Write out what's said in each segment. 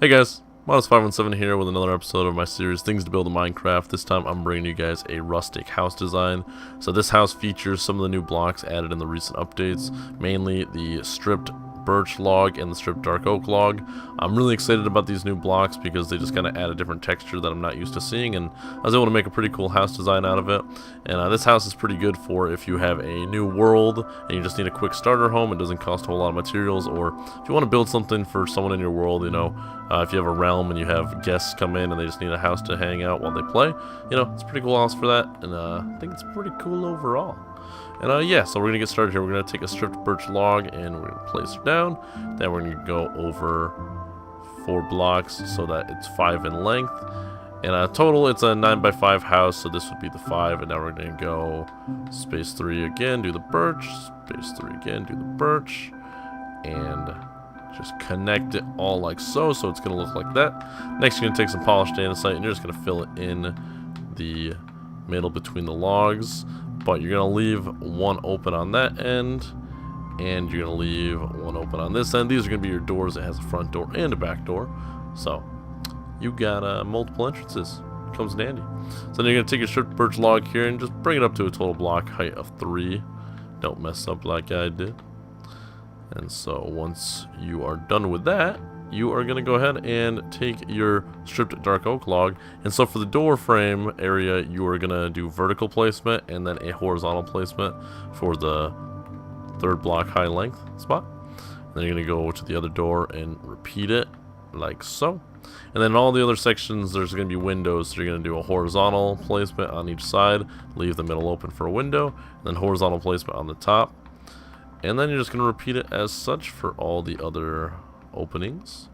Hey guys, Markus17 here with another episode of my series Things to Build in Minecraft. This time I'm bringing you guys a rustic house design. So this house features some of the new blocks added in the recent updates, mainly the stripped birch log and the stripped dark oak log. I'm really excited about these new blocks because they just kind of add a different texture that I'm not used to seeing, and I was able to make a pretty cool house design out of it. And this house is pretty good for if you have a new world and you just need a quick starter home. It doesn't cost a whole lot of materials, or if you want to build something for someone in your world, you know, if you have a realm and you have guests come in and they just need a house to hang out while they play, you know, it's a pretty cool house for that, and I think it's pretty cool overall. And yeah, so we're going to get started here. We're going to take a stripped birch log and we're going to place it down. Then we're going to go over 4 blocks so that it's 5 in length. And total, it's a 9x5 house, so this would be the 5. And now we're going to go space 3 again, do the birch, space 3 again, do the birch, and just connect it all like so. So it's going to look like that. Next, you're going to take some polished andesite and you're just going to fill it in the middle between the logs. But you're going to leave one open on that end, and you're going to leave one open on this end. These are going to be your doors. It has a front door and a back door. So you got multiple entrances. Comes in handy. So then you're going to take your stripped birch log here and just bring it up to a total block height of 3. Don't mess up like I did. And so once you are done with that, you are going to go ahead and take your stripped dark oak log. And so for the door frame area, you are going to do vertical placement and then a horizontal placement for the 3rd block high length spot. And then you're going to go to the other door and repeat it like so. And then in all the other sections, there's going to be windows. So you're going to do a horizontal placement on each side, leave the middle open for a window, and then horizontal placement on the top. And then you're just going to repeat it as such for all the other openings.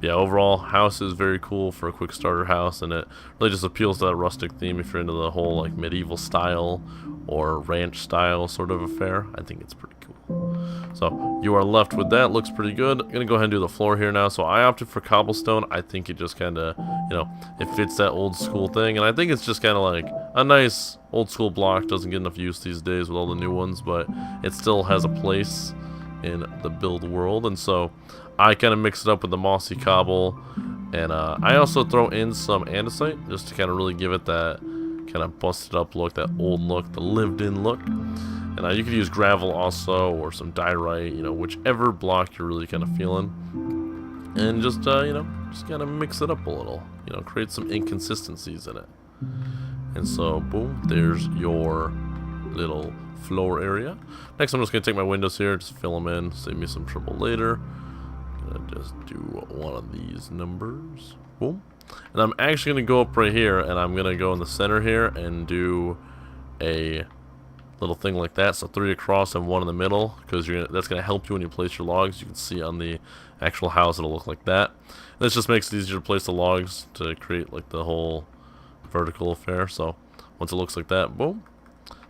Yeah, overall, house is very cool for a quick starter house, and it really just appeals to that rustic theme if you're into the whole like medieval style or ranch style sort of affair. I think it's pretty cool. So you are left with that. Looks pretty good. I'm gonna go ahead and do the floor here now. So I opted for cobblestone. I think it just kind of, you know, it fits that old school thing, and I think it's just kind of like a nice old school block. Doesn't get enough use these days with all the new ones, but it still has a place in the build world. And so I kind of mix it up with the mossy cobble, and I also throw in some andesite just to kind of really give it that kind of busted up look, that old look, the lived in look. And you could use gravel also, or some diorite, you know, whichever block you're really kind of feeling, and just you know, just kind of mix it up a little, you know, create some inconsistencies in it. And so boom, there's your little floor area. Next, I'm just going to take my windows here, just fill them in, save me some trouble later. I'm going to just do one of these numbers. Boom. And I'm actually going to go up right here, and I'm going to go in the center here and do a little thing like that. So 3 across and 1 in the middle, because that's going to help you when you place your logs. You can see on the actual house it'll look like that. And this just makes it easier to place the logs to create like the whole vertical affair. So once it looks like that, boom.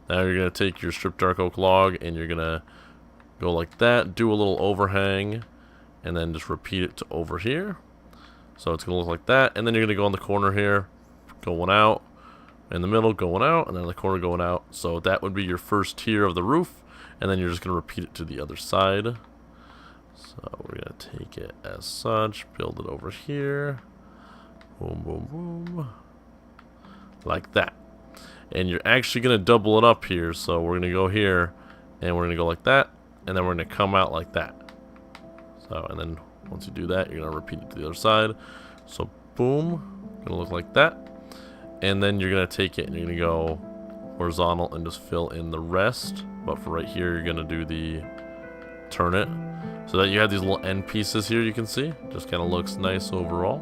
Now you're going to take your stripped dark oak log and you're going to go like that, do a little overhang, and then just repeat it to over here. So it's going to look like that. And then you're going to go in the corner here, going out, in the middle, going out, and then in the corner going out. So that would be your first tier of the roof. And then you're just going to repeat it to the other side. So we're going to take it as such, build it over here. Boom, boom, boom. Like that. And you're actually going to double it up here. So we're going to go here, and we're going to go like that, and then we're going to come out like that. So, and then once you do that, you're going to repeat it to the other side. So boom, going to look like that. And then you're going to take it and you're going to go horizontal and just fill in the rest. But for right here, you're going to do the turn it. So that you have these little end pieces here, you can see. Just kind of looks nice overall.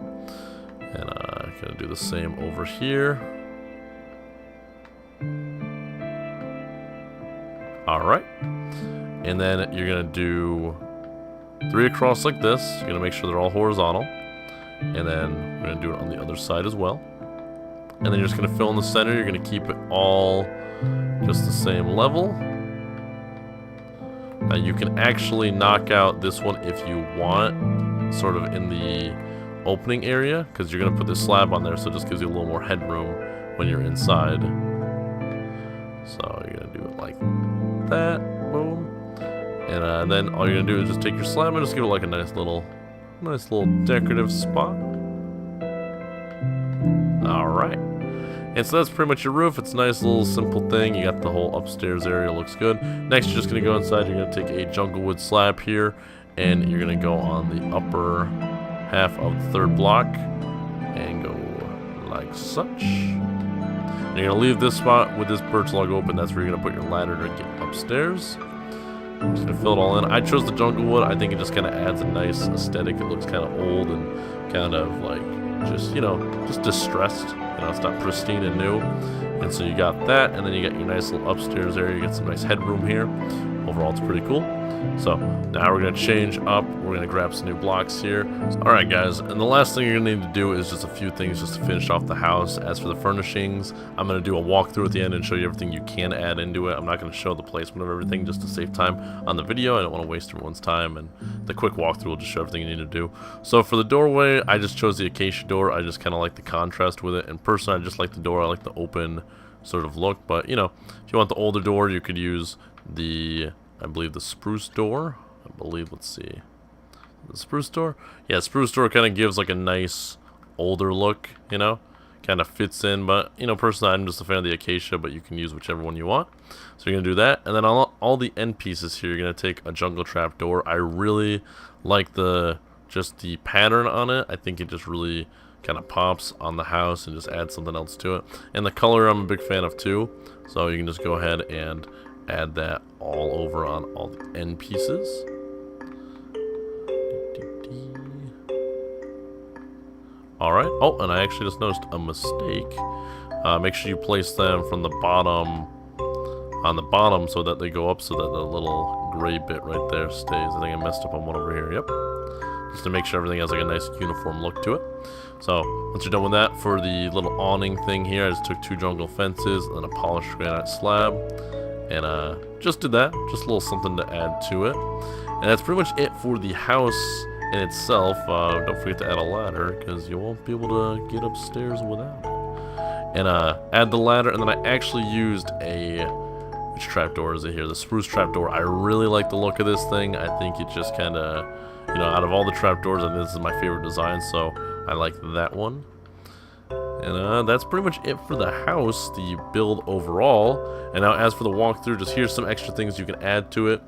And I'm going to do the same over here. Alright, and then you're going to do 3 across like this. You're going to make sure they're all horizontal, and then we're going to do it on the other side as well. And then you're just going to fill in the center. You're going to keep it all just the same level. Now you can actually knock out this one if you want, sort of in the opening area, because you're going to put this slab on there, so it just gives you a little more headroom when you're inside. So you're going to do it like that, boom. And then all you're gonna do is just take your slab and just give it like a nice little decorative spot. All right. And so that's pretty much your roof. It's a nice little simple thing. You got the whole upstairs area, looks good. Next, you're just gonna go inside. You're gonna take a jungle wood slab here, and you're gonna go on the upper half of the third block and go like such. And you're gonna leave this spot with this birch log open. That's where you're gonna put your ladder to get upstairs. I'm just gonna fill it all in. I chose the jungle wood. I think it just kind of adds a nice aesthetic. It looks kind of old and kind of like just, you know, just distressed. You know, it's not pristine and new. And so you got that, and then you got your nice little upstairs area. You get some nice headroom here. Overall, it's pretty cool. So now we're gonna change up. We're gonna grab some new blocks here. All right, guys, and the last thing you're gonna need to do is just a few things just to finish off the house. As for the furnishings, I'm gonna do a walkthrough at the end and show you everything you can add into it. I'm not gonna show the placement of everything just to save time on the video. I don't want to waste everyone's time, and the quick walkthrough will just show everything you need to do. So for the doorway, I just chose the acacia door. I just kind of like the contrast with it, and personally, I just like the door. I like the open sort of look, but you know, if you want the older door, you could use the, I believe, the spruce door. I believe, let's see, the spruce door. Yeah, spruce door kind of gives like a nice older look, you know, kind of fits in. But you know, personally, I'm just a fan of the acacia, but you can use whichever one you want. So you're gonna do that, and then all the end pieces here, you're gonna take a jungle trap door. I really like just the pattern on it. I think it just really kind of pops on the house and just adds something else to it. And the color I'm a big fan of too. So you can just go ahead and add that all over on all the end pieces. Alright. Oh, and I actually just noticed a mistake. Make sure you place them from the bottom, on the bottom, so that they go up, so that the little gray bit right there stays. I think I messed up on one over here. Yep. Just to make sure everything has like a nice uniform look to it. So once you're done with that, for the little awning thing here, I just took 2 jungle fences and a polished granite slab, and just did that, just a little something to add to it. And that's pretty much it for the house in itself. Don't forget to add a ladder, because you won't be able to get upstairs without it. And add the ladder, and then I actually used which trapdoor is it here? The spruce trapdoor. I really like the look of this thing. I think it just kind of, you know, out of all the trapdoors, I think this is my favorite design, so I like that one. And that's pretty much it for the house, the build overall. And now as for the walkthrough, just here's some extra things you can add to it.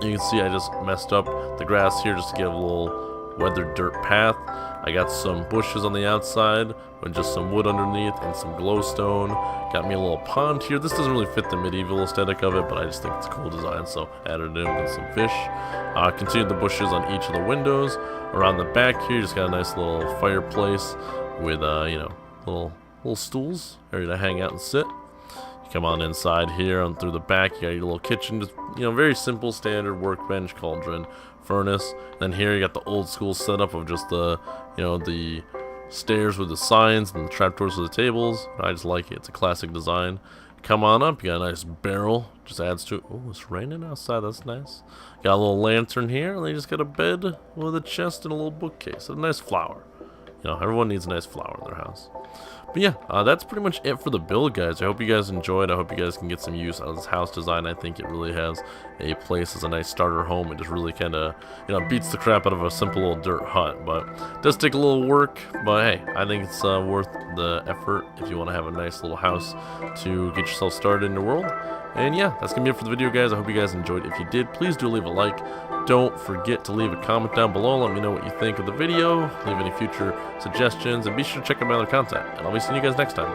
You can see I just messed up the grass here just to give a little weathered dirt path. I got some bushes on the outside with just some wood underneath and some glowstone. Got me a little pond here. This doesn't really fit the medieval aesthetic of it, but I just think it's a cool design, so added in with some fish. Continued the bushes on each of the windows. Around the back here, you just got a nice little fireplace with, you know, little stools, area to hang out and sit. You come on inside here and through the back, you got your little kitchen, just, you know, very simple, standard workbench, cauldron, furnace. Then here you got the old school setup of just the, you know, the stairs with the signs and the trapdoors with the tables. I just like it. It's a classic design. Come on up, you got a nice barrel, just adds to it. Oh, it's raining outside, that's nice. Got a little lantern here, and they just got a bed with a chest and a little bookcase and a nice flower. You know, everyone needs a nice flower in their house. But yeah, that's pretty much it for the build, guys. I hope you guys enjoyed. I hope you guys can get some use out of this house design. I think it really has a place as a nice starter home. It just really kind of, you know, beats the crap out of a simple little dirt hut. But it does take a little work. But hey, I think it's worth the effort if you want to have a nice little house to get yourself started in your world. And yeah, that's going to be it for the video, guys. I hope you guys enjoyed. If you did, please do leave a like. Don't forget to leave a comment down below. Let me know what you think of the video. Leave any future suggestions. And be sure to check out my other content. And I'll be seeing you guys next time.